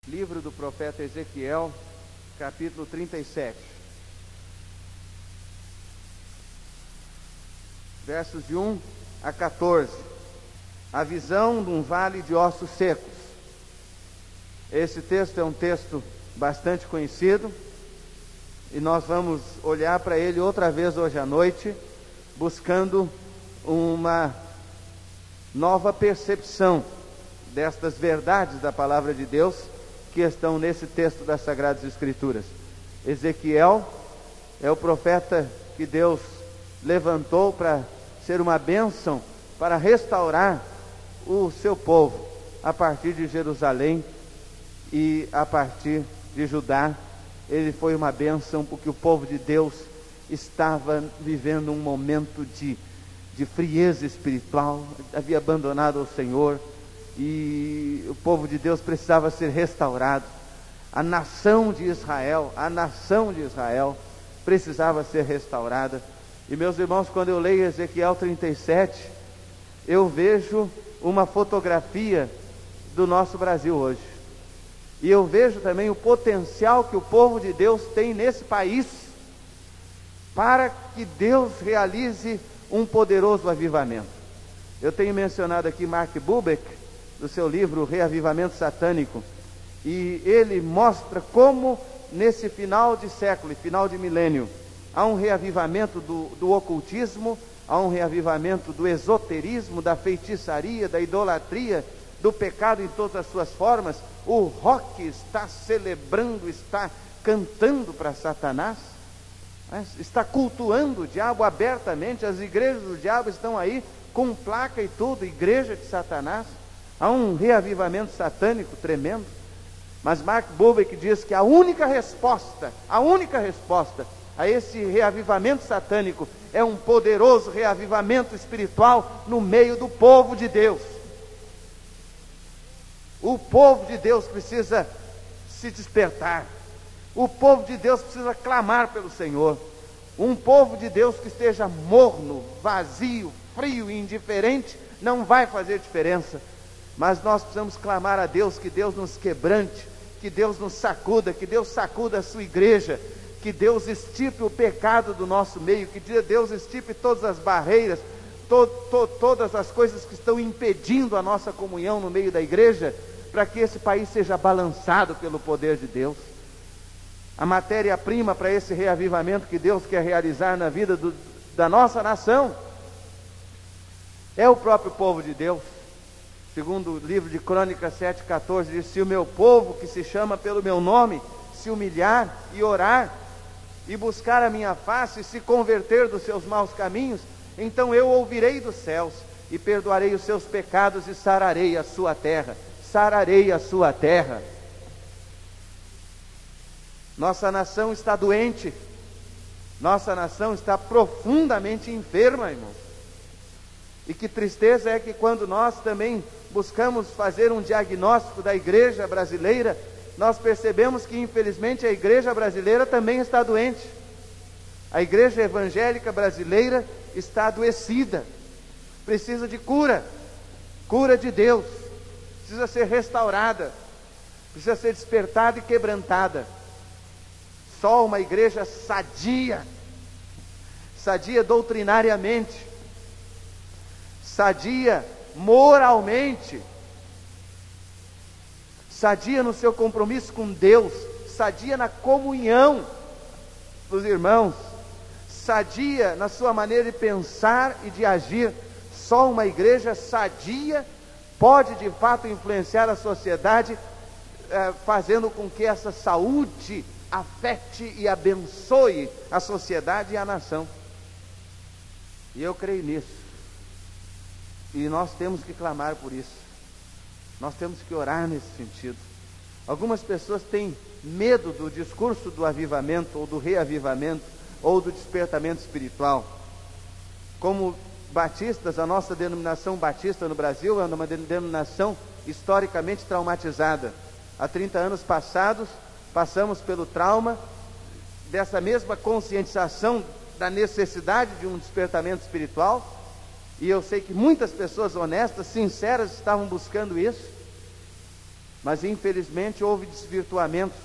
Livro do profeta Ezequiel, capítulo 37, versos de 1 a 14. A visão de um vale de ossos secos. Esse texto é um texto bastante conhecido e nós vamos olhar para ele outra vez hoje à noite, buscando uma nova percepção destas verdades da palavra de Deus que estão nesse texto das Sagradas Escrituras. Ezequiel é o profeta que Deus levantou para ser uma bênção, para restaurar o seu povo a partir de Jerusalém e a partir de Judá. Ele foi uma bênção porque o povo de Deus estava vivendo um momento de frieza espiritual, havia abandonado o Senhor, e o povo de Deus precisava ser restaurado. A nação de Israel precisava ser restaurada. E meus irmãos, quando eu leio Ezequiel 37, eu vejo uma fotografia do nosso Brasil hoje, e eu vejo também o potencial que o povo de Deus tem nesse país, para que Deus realize um poderoso avivamento. Eu tenho mencionado aqui Mark Bubeck, do seu livro Reavivamento Satânico, e ele mostra como nesse final de século e final de milênio há um reavivamento do ocultismo, há um reavivamento do esoterismo, da feitiçaria, da idolatria, do pecado em todas as suas formas. O rock está celebrando, está cantando para Satanás, está cultuando o diabo abertamente. As igrejas do diabo estão aí com placa e tudo, igreja de Satanás. Há um reavivamento satânico tremendo. Mas Mark Bubeck diz que a única resposta a esse reavivamento satânico é um poderoso reavivamento espiritual no meio do povo de Deus. O povo de Deus precisa se despertar. O povo de Deus precisa clamar pelo Senhor. Um povo de Deus que esteja morno, vazio, frio e indiferente não vai fazer diferença. Mas nós precisamos clamar a Deus, que Deus nos quebrante, que Deus nos sacuda, que Deus sacuda a sua igreja, que Deus estipe o pecado do nosso meio, que Deus estipe todas as barreiras, todas as coisas que estão impedindo a nossa comunhão no meio da igreja, para que esse país seja balançado pelo poder de Deus. A matéria-prima para esse reavivamento que Deus quer realizar na vida da nossa nação é o próprio povo de Deus. Segundo o livro de Crônicas 7,14, diz: se o meu povo, que se chama pelo meu nome, se humilhar e orar, e buscar a minha face, e se converter dos seus maus caminhos, então eu ouvirei dos céus, e perdoarei os seus pecados, e sararei a sua terra. Sararei a sua terra. Nossa nação está doente, nossa nação está profundamente enferma, irmãos. E que tristeza é que quando nós também buscamos fazer um diagnóstico da igreja brasileira, nós percebemos que infelizmente a igreja brasileira também está doente. A igreja evangélica brasileira está adoecida, precisa de cura de Deus, precisa ser restaurada, precisa ser despertada e quebrantada. Só uma igreja sadia doutrinariamente, sadia moralmente, sadia no seu compromisso com Deus, sadia na comunhão dos irmãos, sadia na sua maneira de pensar e de agir. Só uma igreja sadia pode de fato influenciar a sociedade, fazendo com que essa saúde afete e abençoe a sociedade e a nação. E eu creio nisso. E nós temos que clamar por isso. Nós temos que orar nesse sentido. Algumas pessoas têm medo do discurso do avivamento, ou do reavivamento, ou do despertamento espiritual. Como batistas, a nossa denominação batista no Brasil é uma denominação historicamente traumatizada. Há 30 anos passados, passamos pelo trauma dessa mesma conscientização da necessidade de um despertamento espiritual. E eu sei que muitas pessoas honestas, sinceras, estavam buscando isso. Mas infelizmente houve desvirtuamentos,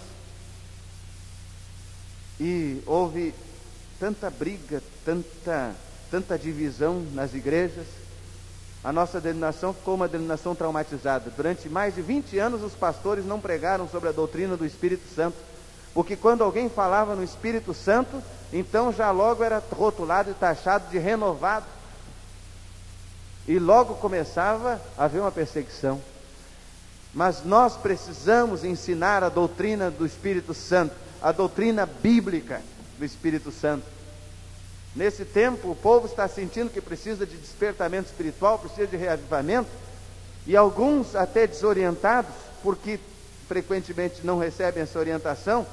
e houve tanta briga, tanta divisão nas igrejas. A nossa denominação ficou uma denominação traumatizada. Durante mais de 20 anos os pastores não pregaram sobre a doutrina do Espírito Santo, porque quando alguém falava no Espírito Santo, então já logo era rotulado e taxado de renovado, e logo começava a haver uma perseguição. Mas nós precisamos ensinar a doutrina do Espírito Santo, a doutrina bíblica do Espírito Santo. Nesse tempo o povo está sentindo que precisa de despertamento espiritual, precisa de reavivamento, e alguns até desorientados, porque frequentemente não recebem essa orientação.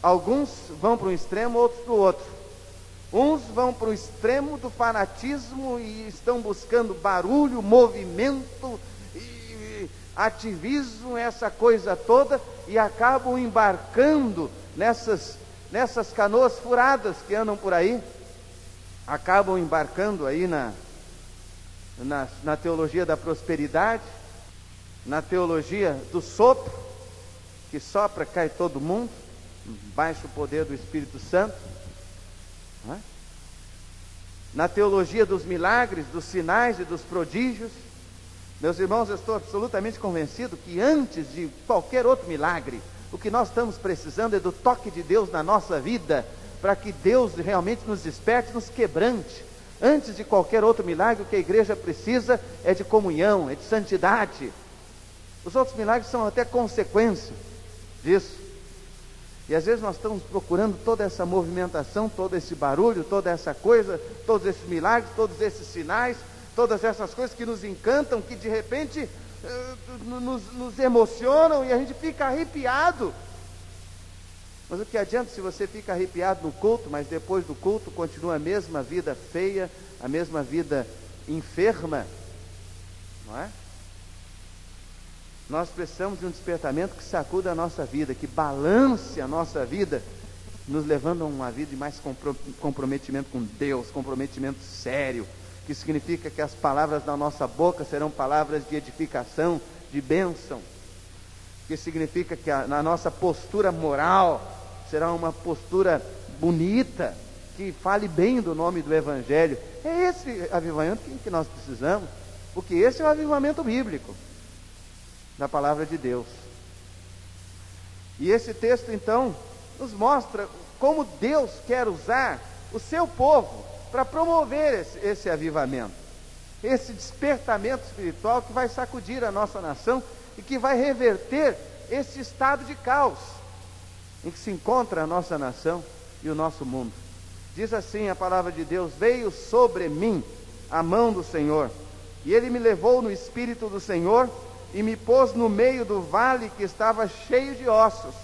Alguns vão para um extremo, outros para o outro. Uns vão para o extremo do fanatismo e estão buscando barulho, movimento e ativismo, essa coisa toda, e acabam embarcando nessas canoas furadas que andam por aí. Acabam embarcando aí na teologia da prosperidade, na teologia do sopro, que sopra, cai todo mundo, baixo o poder do Espírito Santo, não é? Na teologia dos milagres, dos sinais e dos prodígios. Meus irmãos, eu estou absolutamente convencido que antes de qualquer outro milagre, o que nós estamos precisando é do toque de Deus na nossa vida, para que Deus realmente nos desperte, nos quebrante. Antes de qualquer outro milagre, o que a igreja precisa é de comunhão, é de santidade. Os outros milagres são até consequência disso. E às vezes nós estamos procurando toda essa movimentação, todo esse barulho, toda essa coisa, todos esses milagres, todos esses sinais, todas essas coisas que nos encantam, que de repente nos emocionam e a gente fica arrepiado. Mas o que adianta se você fica arrepiado no culto, mas depois do culto continua a mesma vida feia, a mesma vida enferma, não é? Nós precisamos de um despertamento que sacuda a nossa vida, que balance a nossa vida, nos levando a uma vida de mais comprometimento com Deus, comprometimento sério, que significa que as palavras da nossa boca serão palavras de edificação, de bênção, que significa que na nossa postura moral será uma postura bonita, que fale bem do nome do Evangelho. É esse avivamento que nós precisamos, porque esse é o avivamento bíblico da palavra de Deus. E esse texto então nos mostra como Deus quer usar o seu povo para promover esse avivamento, esse despertamento espiritual que vai sacudir a nossa nação e que vai reverter esse estado de caos em que se encontra a nossa nação e o nosso mundo. Diz assim a palavra de Deus: veio sobre mim a mão do Senhor, e Ele me levou no Espírito do Senhor, e me pôs no meio do vale que estava cheio de ossos,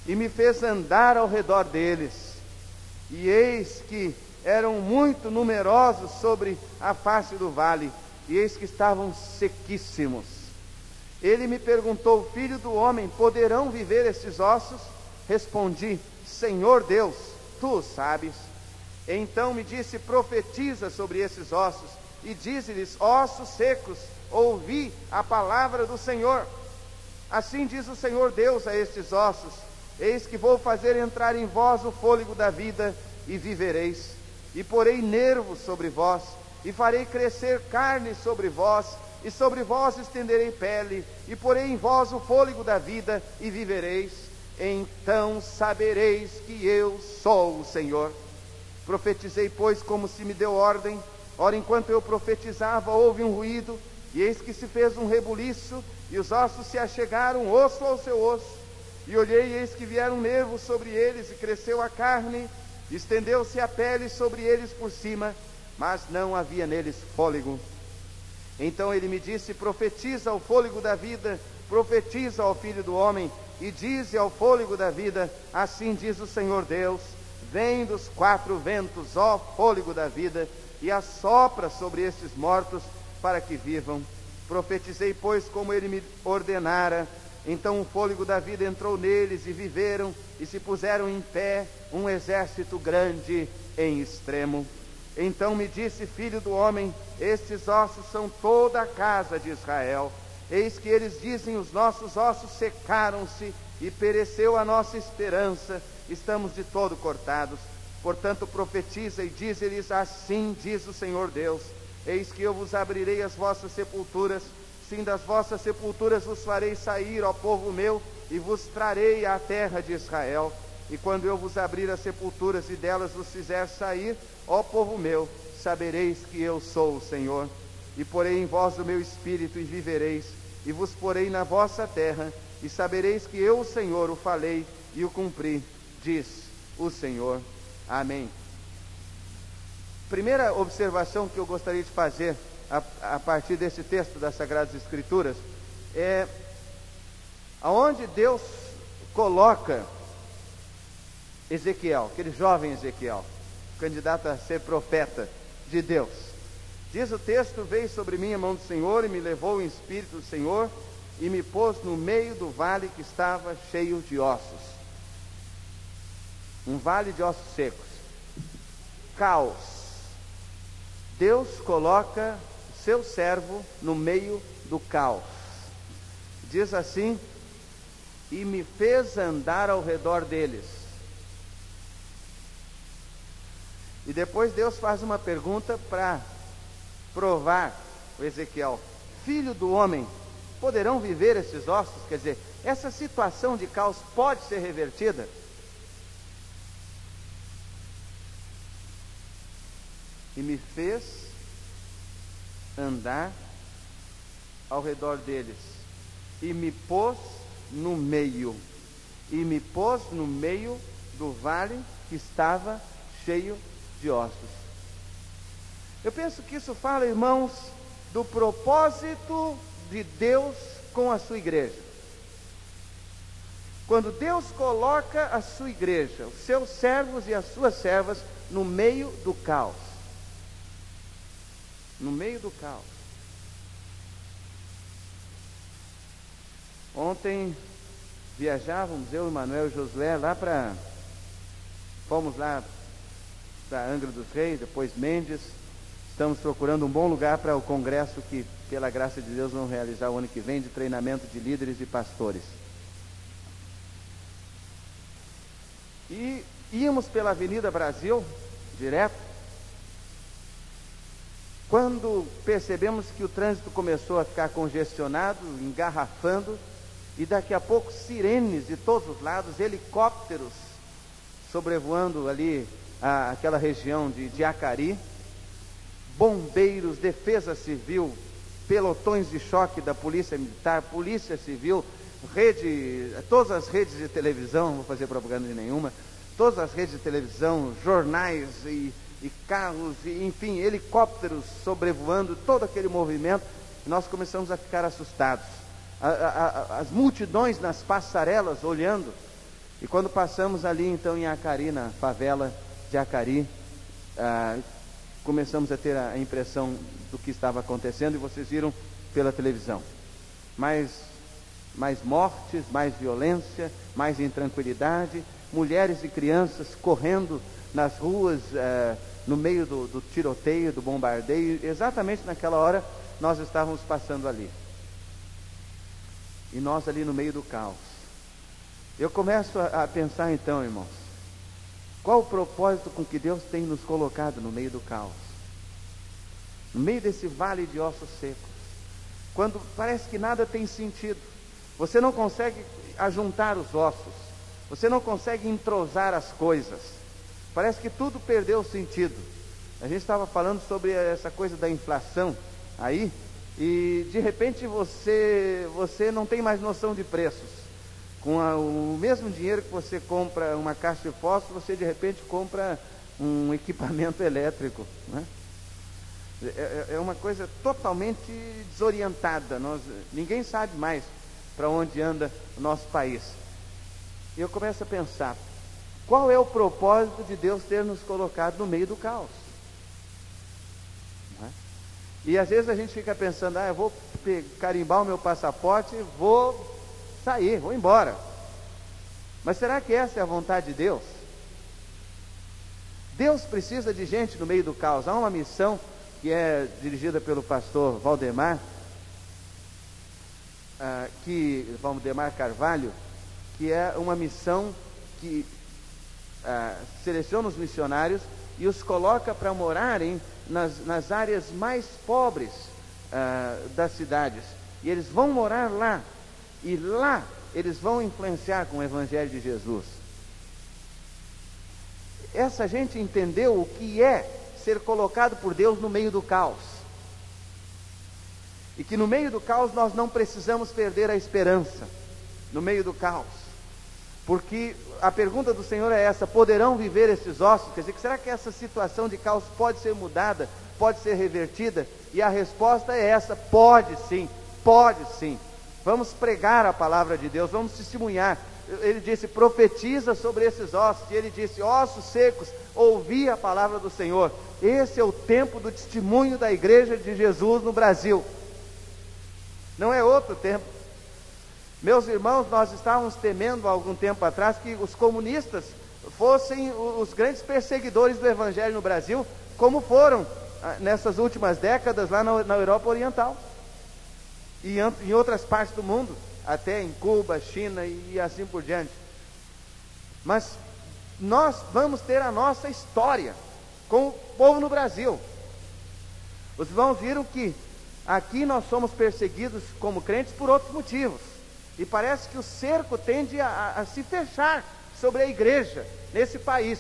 e me fez andar ao redor deles, e eis que eram muito numerosos sobre a face do vale, e eis que estavam sequíssimos. Ele me perguntou: filho do homem, poderão viver estes ossos? Respondi: Senhor Deus, tu o sabes. Então me disse: profetiza sobre esses ossos, e dize-lhes: ossos secos, ouvi a palavra do Senhor. Assim diz o Senhor Deus a estes ossos: eis que vou fazer entrar em vós o fôlego da vida, e vivereis. E porei nervos sobre vós, e farei crescer carne sobre vós, e sobre vós estenderei pele, e porei em vós o fôlego da vida, e vivereis. Então sabereis que eu sou o Senhor. Profetizei, pois, como se me deu ordem. Ora, enquanto eu profetizava, houve um ruído, e eis que se fez um rebuliço, e os ossos se achegaram, osso ao seu osso. E olhei, e eis que vieram nervos sobre eles, e cresceu a carne, estendeu-se a pele sobre eles por cima, mas não havia neles fôlego. Então ele me disse: profetiza ao fôlego da vida, profetiza ao filho do homem, e dize ao fôlego da vida: assim diz o Senhor Deus, vem dos quatro ventos, ó fôlego da vida, e assopra sobre estes mortos, para que vivam. Profetizei, pois, como ele me ordenara. Então o fôlego da vida entrou neles, e viveram, e se puseram em pé, um exército grande em extremo. Então me disse: filho do homem, estes ossos são toda a casa de Israel. Eis que eles dizem: os nossos ossos secaram-se e pereceu a nossa esperança, estamos de todo cortados. Portanto profetiza e dize-lhes: assim diz o Senhor Deus: eis que eu vos abrirei as vossas sepulturas, sim, das vossas sepulturas vos farei sair, ó povo meu, e vos trarei à terra de Israel. E quando eu vos abrir as sepulturas e delas vos fizer sair, ó povo meu, sabereis que eu sou o Senhor. E porei em vós o meu espírito e vivereis, e vos porei na vossa terra, e sabereis que eu, o Senhor, o falei e o cumpri, diz o Senhor. Amém. Primeira observação que eu gostaria de fazer a partir desse texto das Sagradas Escrituras é aonde Deus coloca Ezequiel, aquele jovem Ezequiel, candidato a ser profeta de Deus. Diz o texto: veio sobre mim a mão do Senhor e me levou em espírito do Senhor e me pôs no meio do vale que estava cheio de ossos. Um vale de ossos secos. Caos. Deus coloca o seu servo no meio do caos. Diz assim: e me fez andar ao redor deles. E depois Deus faz uma pergunta para provar o Ezequiel: filho do homem, poderão viver esses ossos? Quer dizer, essa situação de caos pode ser revertida? E me fez andar ao redor deles, e me pôs no meio, do vale que estava cheio de ossos. Eu penso que isso fala, irmãos, do propósito de Deus com a sua igreja. Quando Deus coloca a sua igreja, os seus servos e as suas servas no meio do caos. No meio do caos. Ontem viajávamos, eu, Manuel e Josué, fomos lá para Angra dos Reis, depois Mendes. Estamos procurando um bom lugar para o congresso que, pela graça de Deus, vamos realizar o ano que vem, de treinamento de líderes e pastores. E íamos pela Avenida Brasil, direto, quando percebemos que o trânsito começou a ficar congestionado, engarrafando, e daqui a pouco sirenes de todos os lados, helicópteros sobrevoando ali aquela região de Acari, bombeiros, defesa civil, pelotões de choque da polícia militar, polícia civil, todas as redes de televisão, não vou fazer propaganda de nenhuma, todas as redes de televisão, jornais e carros, enfim, helicópteros sobrevoando, todo aquele movimento. E nós começamos a ficar assustados. As multidões nas passarelas olhando. E quando passamos ali então em Acari, na favela de Acari, começamos a ter a impressão do que estava acontecendo, e vocês viram pela televisão. Mais mortes, mais violência, mais intranquilidade, mulheres e crianças correndo nas ruas, no meio do tiroteio, do bombardeio. Exatamente naquela hora nós estávamos passando ali, e nós ali no meio do caos. Eu começo a pensar então, irmãos, qual o propósito com que Deus tem nos colocado no meio do caos, no meio desse vale de ossos secos, quando parece que nada tem sentido, você não consegue ajuntar os ossos, você não consegue entrosar as coisas, parece que tudo perdeu sentido. A gente estava falando sobre essa coisa da inflação aí, e de repente você não tem mais noção de preços. Com o mesmo dinheiro que você compra uma caixa de fósforo, você de repente compra um equipamento elétrico, né? É uma coisa totalmente desorientada. Ninguém sabe mais para onde anda o nosso país. E eu começo a pensar, qual é o propósito de Deus ter nos colocado no meio do caos? Não é? E às vezes a gente fica pensando, eu vou carimbar o meu passaporte, vou sair, vou embora. Mas será que essa é a vontade de Deus? Deus precisa de gente no meio do caos. Há uma missão que é dirigida pelo pastor Valdemar, que Valdemar Carvalho, que é uma missão que seleciona os missionários e os coloca para morarem nas áreas mais pobres das cidades. E eles vão morar lá, e lá eles vão influenciar com o Evangelho de Jesus. Essa gente entendeu o que é ser colocado por Deus no meio do caos. E que no meio do caos nós não precisamos perder a esperança. No meio do caos. Porque a pergunta do Senhor é essa: poderão viver esses ossos? Quer dizer, será que essa situação de caos pode ser mudada? Pode ser revertida? E a resposta é essa: pode sim, pode sim. Vamos pregar a palavra de Deus, vamos testemunhar. Ele disse: profetiza sobre esses ossos. E ele disse: ossos secos, ouvi a palavra do Senhor. Esse é o tempo do testemunho da igreja de Jesus no Brasil. Não é outro tempo. Meus irmãos, nós estávamos temendo há algum tempo atrás que os comunistas fossem os grandes perseguidores do Evangelho no Brasil, como foram nessas últimas décadas lá na Europa Oriental e em outras partes do mundo, até em Cuba, China e assim por diante. Mas nós vamos ter a nossa história com o povo no Brasil. Os irmãos viram que aqui nós somos perseguidos como crentes por outros motivos. E parece que o cerco tende a se fechar sobre a igreja nesse país.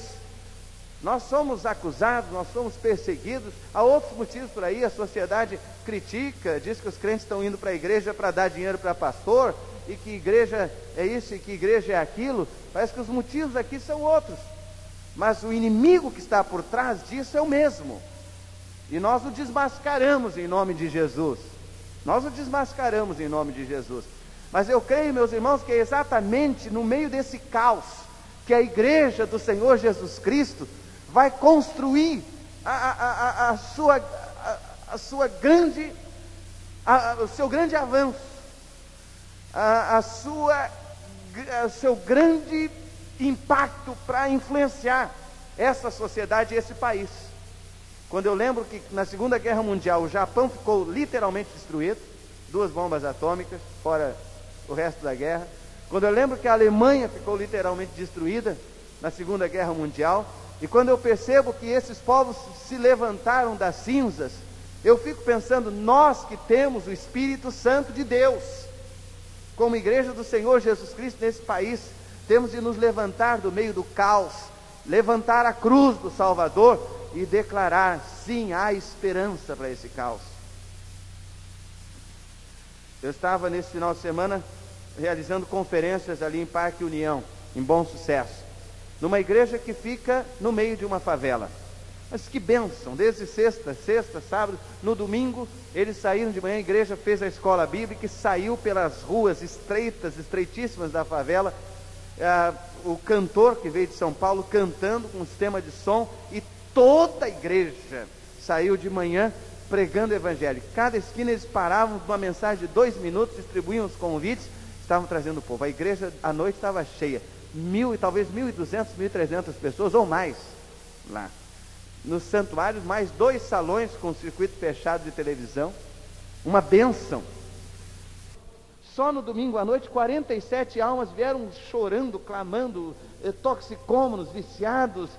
Nós somos acusados, nós somos perseguidos. Há outros motivos por aí. A sociedade critica, diz que os crentes estão indo para a igreja para dar dinheiro para pastor, e que igreja é isso e que igreja é aquilo. Parece que os motivos aqui são outros, mas o inimigo que está por trás disso é o mesmo, e nós o desmascaramos em nome de Jesus. Nós o desmascaramos em nome de Jesus. Mas eu creio, meus irmãos, que é exatamente no meio desse caos que a igreja do Senhor Jesus Cristo vai construir o seu grande avanço, o seu grande impacto para influenciar essa sociedade e esse país. Quando eu lembro que na Segunda Guerra Mundial o Japão ficou literalmente destruído, 2 bombas atômicas, fora o resto da guerra. Quando eu lembro que a Alemanha ficou literalmente destruída na Segunda Guerra Mundial, e quando eu percebo que esses povos se levantaram das cinzas, eu fico pensando: nós que temos o Espírito Santo de Deus, como igreja do Senhor Jesus Cristo nesse país, temos de nos levantar do meio do caos, levantar a cruz do Salvador e declarar: sim, há esperança para esse caos. Eu estava nesse final de semana realizando conferências ali em Parque União, em Bom Sucesso, numa igreja que fica no meio de uma favela. Mas que bênção! Desde sexta, sábado, no domingo, eles saíram de manhã, a igreja fez a escola bíblica e saiu pelas ruas estreitíssimas da favela. O cantor que veio de São Paulo cantando com um sistema de som, e toda a igreja saiu de manhã pregando o Evangelho. Cada esquina eles paravam com uma mensagem de 2 minutos, distribuíam os convites, estavam trazendo o povo. A igreja à noite estava cheia, talvez 1.200, 1.300 pessoas ou mais lá. Nos santuários, mais 2 salões com circuito fechado de televisão, uma bênção. Só no domingo à noite, 47 almas vieram chorando, clamando, toxicômanos, viciados,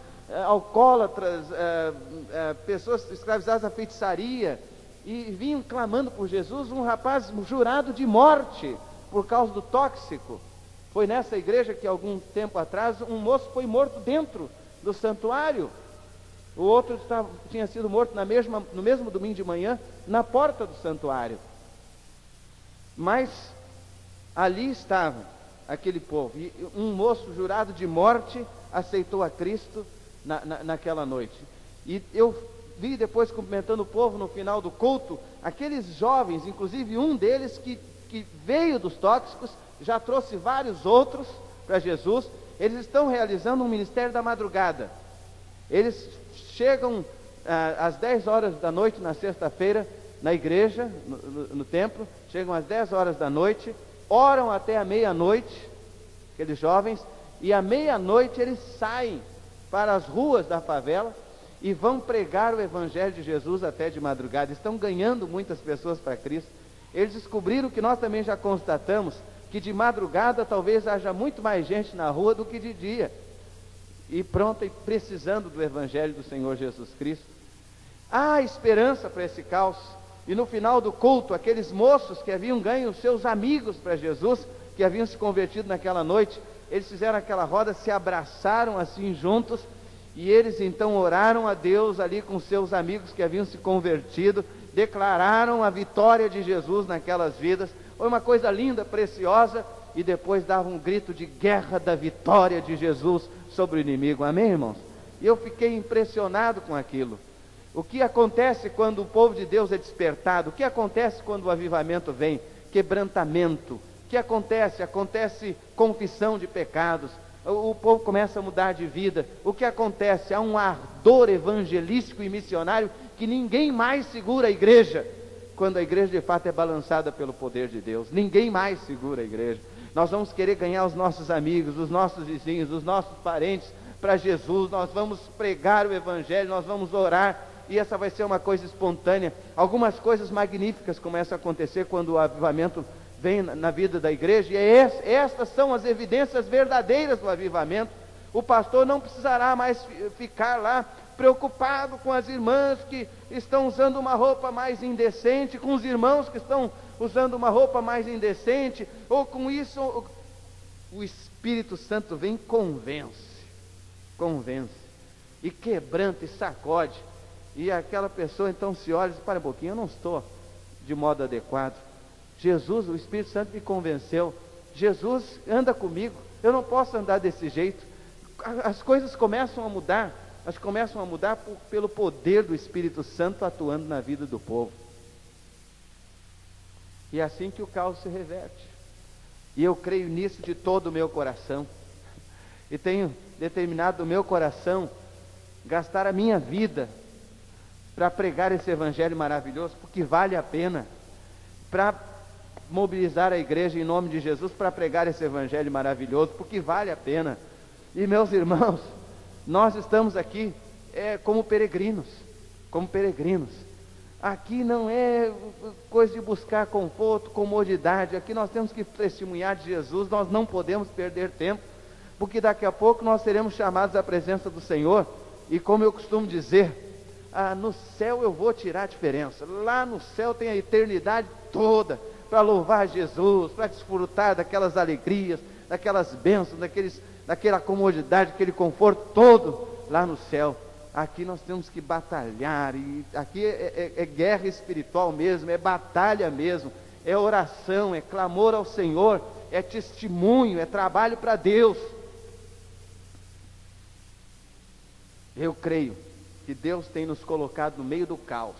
alcoólatras, pessoas escravizadas à feitiçaria, e vinham clamando por Jesus. Um rapaz jurado de morte por causa do tóxico. Foi nessa igreja que algum tempo atrás um moço foi morto dentro do santuário. O outro tinha sido morto no mesmo domingo de manhã, na porta do santuário. Mas ali estava aquele povo, e um moço jurado de morte aceitou a Cristo naquela noite. E eu vi depois, cumprimentando o povo no final do culto, aqueles jovens, inclusive um deles que veio dos tóxicos, já trouxe vários outros para Jesus. Eles estão realizando um ministério da madrugada. Eles chegam às 10 horas da noite na sexta-feira na igreja, no templo, chegam às 10 horas da noite, oram até a meia-noite, aqueles jovens, e à meia-noite eles saem para as ruas da favela e vão pregar o Evangelho de Jesus até de madrugada. Estão ganhando muitas pessoas para Cristo. Eles descobriram que nós também já constatamos, que de madrugada talvez haja muito mais gente na rua do que de dia, e pronta e precisando do Evangelho do Senhor Jesus Cristo. Há esperança para esse caos. E no final do culto, aqueles moços que haviam ganho seus amigos para Jesus, que haviam se convertido naquela noite, eles fizeram aquela roda, se abraçaram assim juntos, e eles então oraram a Deus ali com seus amigos que haviam se convertido, declararam a vitória de Jesus naquelas vidas. Foi uma coisa linda, preciosa, e depois davam um grito de guerra da vitória de Jesus sobre o inimigo. Amém, irmãos? E eu fiquei impressionado com aquilo. O que acontece quando o povo de Deus é despertado? O que acontece quando o avivamento vem? Quebrantamento. O que acontece? Acontece confissão de pecados. O povo começa a mudar de vida. O que acontece? Há um ardor evangelístico e missionário que ninguém mais segura a igreja, quando a igreja de fato é balançada pelo poder de Deus. Ninguém mais segura a igreja. Nós vamos querer ganhar os nossos amigos, os nossos vizinhos, os nossos parentes para Jesus. Nós vamos pregar o Evangelho, nós vamos orar, e essa vai ser uma coisa espontânea. Algumas coisas magníficas começam a acontecer quando o avivamento vem na vida da igreja, e estas são as evidências verdadeiras do avivamento. O pastor não precisará mais ficar lá preocupado com as irmãs que estão usando uma roupa mais indecente, com os irmãos que estão usando uma roupa mais indecente, ou com isso. O Espírito Santo vem e convence, e quebranta e sacode, e aquela pessoa então se olha e diz: para um pouquinho, eu não estou de modo adequado. Jesus, o Espírito Santo me convenceu, Jesus anda comigo, eu não posso andar desse jeito. As coisas começam a mudar, pelo poder do Espírito Santo atuando na vida do povo. E é assim que o caos se reverte. E eu creio nisso de todo o meu coração. E tenho determinado no meu coração gastar a minha vida para pregar esse Evangelho maravilhoso, porque vale a pena, para mobilizar a igreja em nome de Jesus para pregar esse Evangelho maravilhoso, porque vale a pena. E meus irmãos, nós estamos aqui como peregrinos. Aqui não é coisa de buscar conforto, comodidade. Aqui nós temos que testemunhar de Jesus. Nós não podemos perder tempo, porque daqui a pouco nós seremos chamados à presença do Senhor. E como eu costumo dizer, no céu eu vou tirar a diferença. Lá no céu tem a eternidade toda para louvar Jesus, para desfrutar daquelas alegrias, daquelas bênçãos, daquela comodidade, aquele conforto todo lá no céu. Aqui nós temos que batalhar, e aqui é guerra espiritual mesmo, é batalha mesmo, é oração, é clamor ao Senhor, é testemunho, é trabalho para Deus. Eu creio que Deus tem nos colocado no meio do caos,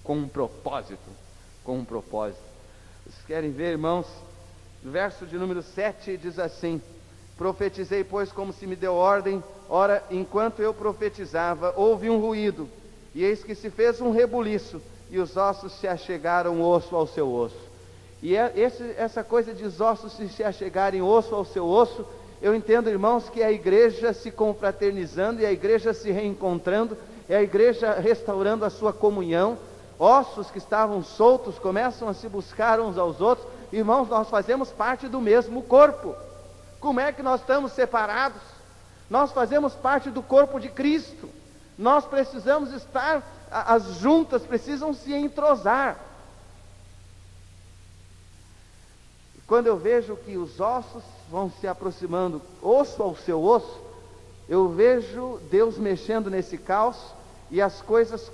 com um propósito. Vocês querem ver, irmãos? No verso de número 7 diz assim: profetizei, pois, como se me deu ordem. Ora, enquanto eu profetizava, houve um ruído, e eis que se fez um rebuliço, e os ossos se achegaram osso ao seu osso. E essa coisa de os ossos se achegarem osso ao seu osso, eu entendo, irmãos, que é a igreja se confraternizando, e a igreja se reencontrando, é a igreja restaurando a sua comunhão. Ossos que estavam soltos começam a se buscar uns aos outros. Irmãos, nós fazemos parte do mesmo corpo. Como é que nós estamos separados? Nós fazemos parte do corpo de Cristo. Nós precisamos estar, as juntas precisam se entrosar. Quando eu vejo que os ossos vão se aproximando, osso ao seu osso, eu vejo Deus mexendo nesse caos, e as coisas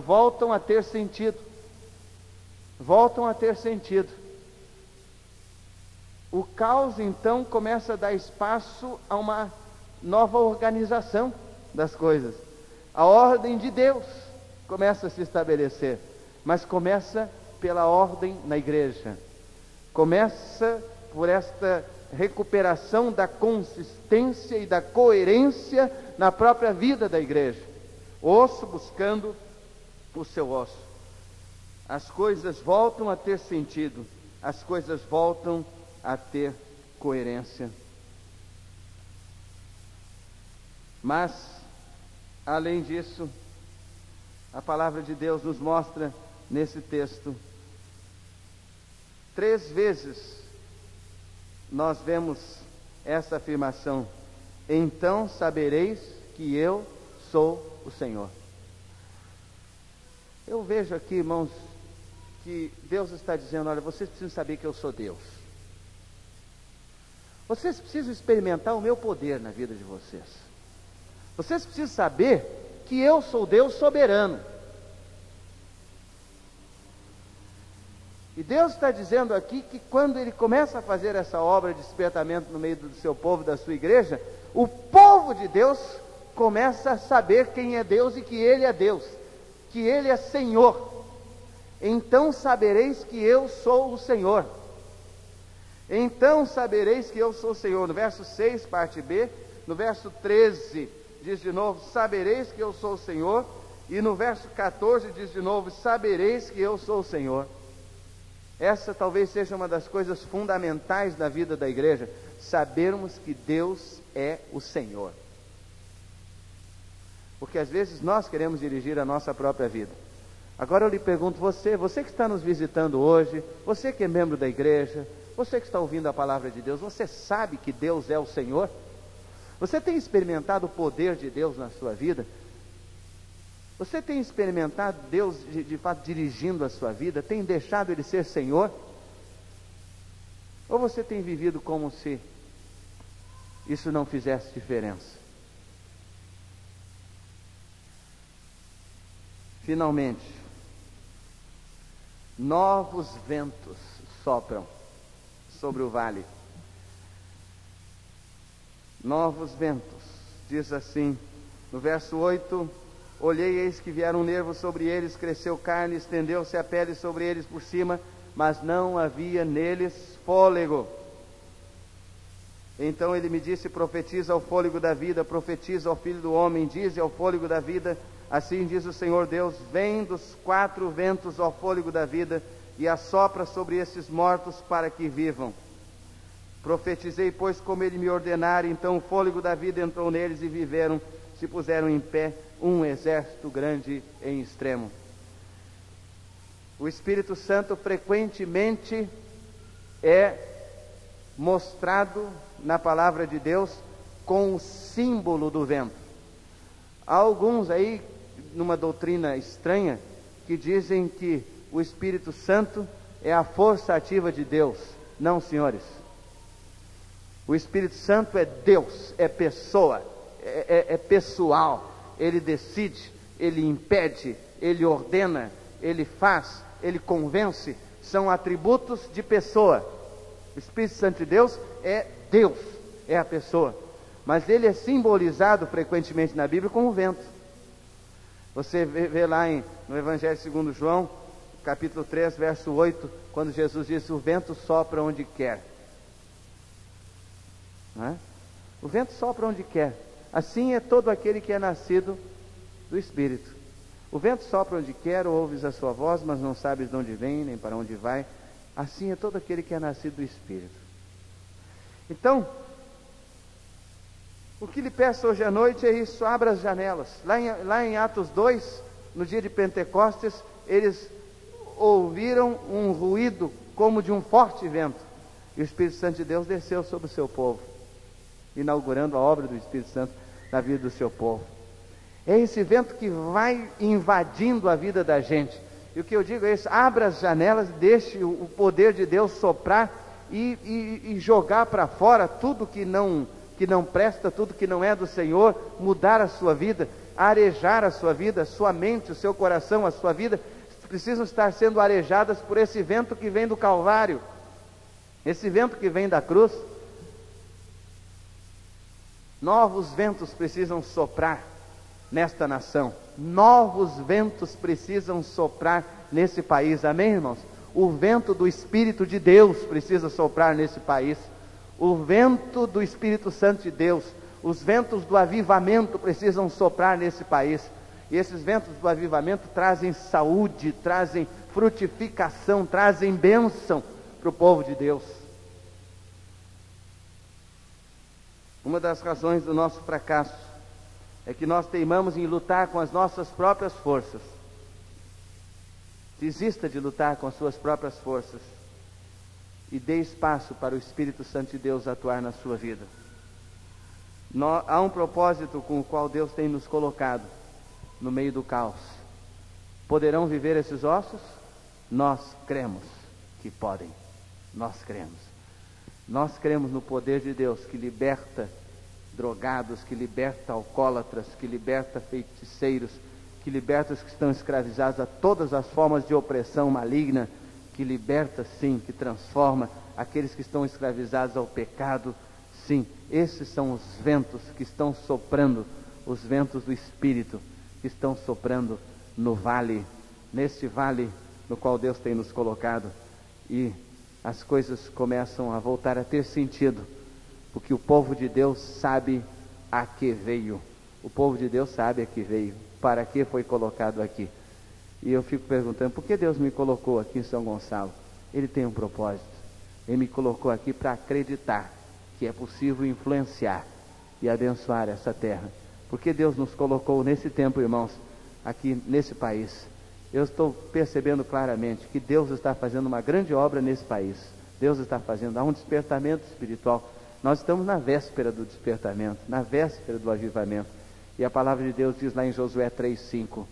voltam a ter sentido. O caos então começa a dar espaço a uma nova organização das coisas. A ordem de Deus começa a se estabelecer, mas começa pela ordem na igreja. Começa por esta recuperação da consistência e da coerência na própria vida da igreja. Osso buscando o seu osso. As coisas voltam a ter sentido, as coisas voltam a ter coerência. Mas, além disso, a palavra de Deus nos mostra nesse texto, 3 vezes nós vemos essa afirmação: então sabereis que eu sou o Senhor. Eu vejo aqui, irmãos, que Deus está dizendo: olha, vocês precisam saber que eu sou Deus. Vocês precisam experimentar o meu poder na vida de vocês. Vocês precisam saber que eu sou Deus soberano. E Deus está dizendo aqui que quando Ele começa a fazer essa obra de despertamento no meio do seu povo, da sua igreja, o povo de Deus começa a saber quem é Deus e que Ele é Deus, que Ele é Senhor. Então sabereis que eu sou o Senhor. Então sabereis que eu sou o Senhor. No verso 6, parte B, no verso 13, diz de novo: sabereis que eu sou o Senhor. E no verso 14 diz de novo: sabereis que eu sou o Senhor. Essa talvez seja uma das coisas fundamentais da vida da igreja, sabermos que Deus é o Senhor. Porque às vezes nós queremos dirigir a nossa própria vida. Agora eu lhe pergunto, você que está nos visitando hoje, você que é membro da igreja, você que está ouvindo a palavra de Deus, você sabe que Deus é o Senhor? Você tem experimentado o poder de Deus na sua vida? Você tem experimentado Deus de fato dirigindo a sua vida? Tem deixado Ele ser Senhor? Ou você tem vivido como se isso não fizesse diferença? Finalmente, novos ventos sopram sobre o vale. Novos ventos, diz assim, no verso 8: olhei, eis que vieram nervos sobre eles, cresceu carne, estendeu-se a pele sobre eles por cima, mas não havia neles fôlego. Então ele me disse: profetiza ao fôlego da vida, profetiza ao filho do homem, dize ao fôlego da vida, assim diz o Senhor Deus: vem dos 4 ventos ao fôlego da vida, e assopra sobre esses mortos para que vivam. Profetizei, pois, como ele me ordenara. Então o fôlego da vida entrou neles e viveram, se puseram em pé um exército grande em extremo. O Espírito Santo frequentemente é mostrado na palavra de Deus com o símbolo do vento. Há alguns aí, numa doutrina estranha, que dizem que o Espírito Santo é a força ativa de Deus. Não, senhores. O Espírito Santo é Deus, é pessoa, é pessoal. Ele decide, ele impede, ele ordena, ele faz, ele convence. São atributos de pessoa. O Espírito Santo de Deus, é a pessoa. Mas ele é simbolizado frequentemente na Bíblia como o vento. Você vê lá no Evangelho segundo João, capítulo 3, verso 8, quando Jesus disse: o vento sopra onde quer. Não é? O vento sopra onde quer. Assim é todo aquele que é nascido do Espírito. O vento sopra onde quer, ouves a sua voz, mas não sabes de onde vem, nem para onde vai. Assim é todo aquele que é nascido do Espírito. Então, o que lhe peço hoje à noite é isso: abra as janelas. Lá em Atos 2, no dia de Pentecostes, eles ouviram um ruído como de um forte vento, e o Espírito Santo de Deus desceu sobre o seu povo, inaugurando a obra do Espírito Santo na vida do seu povo. É esse vento que vai invadindo a vida da gente. E o que eu digo é isso: abra as janelas, deixe o poder de Deus soprar e jogar para fora tudo que não presta, tudo que não é do Senhor, mudar a sua vida, arejar a sua vida, a sua mente, o seu coração, a sua vida, precisam estar sendo arejadas por esse vento que vem do Calvário, esse vento que vem da cruz. Novos ventos precisam soprar nesta nação, novos ventos precisam soprar nesse país, amém, irmãos? O vento do Espírito de Deus precisa soprar nesse país, o vento do Espírito Santo de Deus, os ventos do avivamento precisam soprar nesse país. E esses ventos do avivamento trazem saúde, trazem frutificação, trazem bênção para o povo de Deus. Uma das razões do nosso fracasso é que nós teimamos em lutar com as nossas próprias forças. Desista de lutar com as suas próprias forças e dê espaço para o Espírito Santo de Deus atuar na sua vida. Há um propósito com o qual Deus tem nos colocado no meio do caos. Poderão viver esses ossos? Nós cremos que podem. Nós cremos. Nós cremos no poder de Deus que liberta drogados, que liberta alcoólatras, que liberta feiticeiros, que liberta os que estão escravizados a todas as formas de opressão maligna, que liberta sim, que transforma aqueles que estão escravizados ao pecado. Sim, esses são os ventos que estão soprando, os ventos do Espírito que estão soprando no vale, neste vale no qual Deus tem nos colocado, e as coisas começam a voltar a ter sentido, porque o povo de Deus sabe a que veio. O povo de Deus sabe a que veio, para que foi colocado aqui. E eu fico perguntando, por que Deus me colocou aqui em São Gonçalo? Ele tem um propósito. Ele me colocou aqui para acreditar que é possível influenciar e abençoar essa terra. Porque Deus nos colocou nesse tempo, irmãos, aqui nesse país. Eu estou percebendo claramente que Deus está fazendo uma grande obra nesse país. Deus está fazendo, há um despertamento espiritual. Nós estamos na véspera do despertamento, na véspera do avivamento. E a palavra de Deus diz lá em Josué 3:5: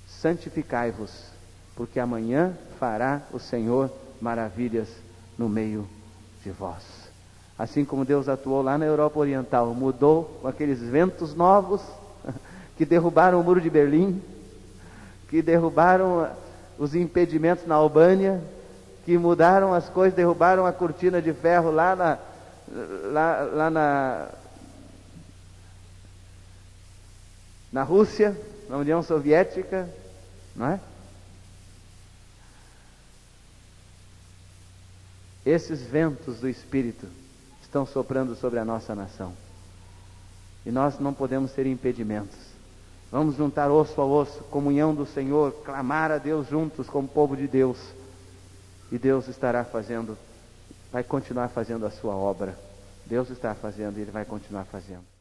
santificai-vos, porque amanhã fará o Senhor maravilhas no meio de vós. Assim como Deus atuou lá na Europa Oriental, mudou com aqueles ventos novos que derrubaram o muro de Berlim, que derrubaram os impedimentos na Albânia, que mudaram as coisas, derrubaram a cortina de ferro lá na Rússia, na União Soviética, não é? Esses ventos do Espírito estão soprando sobre a nossa nação, e nós não podemos ser impedimentos. Vamos juntar osso a osso, comunhão do Senhor, clamar a Deus juntos como povo de Deus, e Deus estará fazendo, vai continuar fazendo a sua obra. Deus está fazendo e Ele vai continuar fazendo.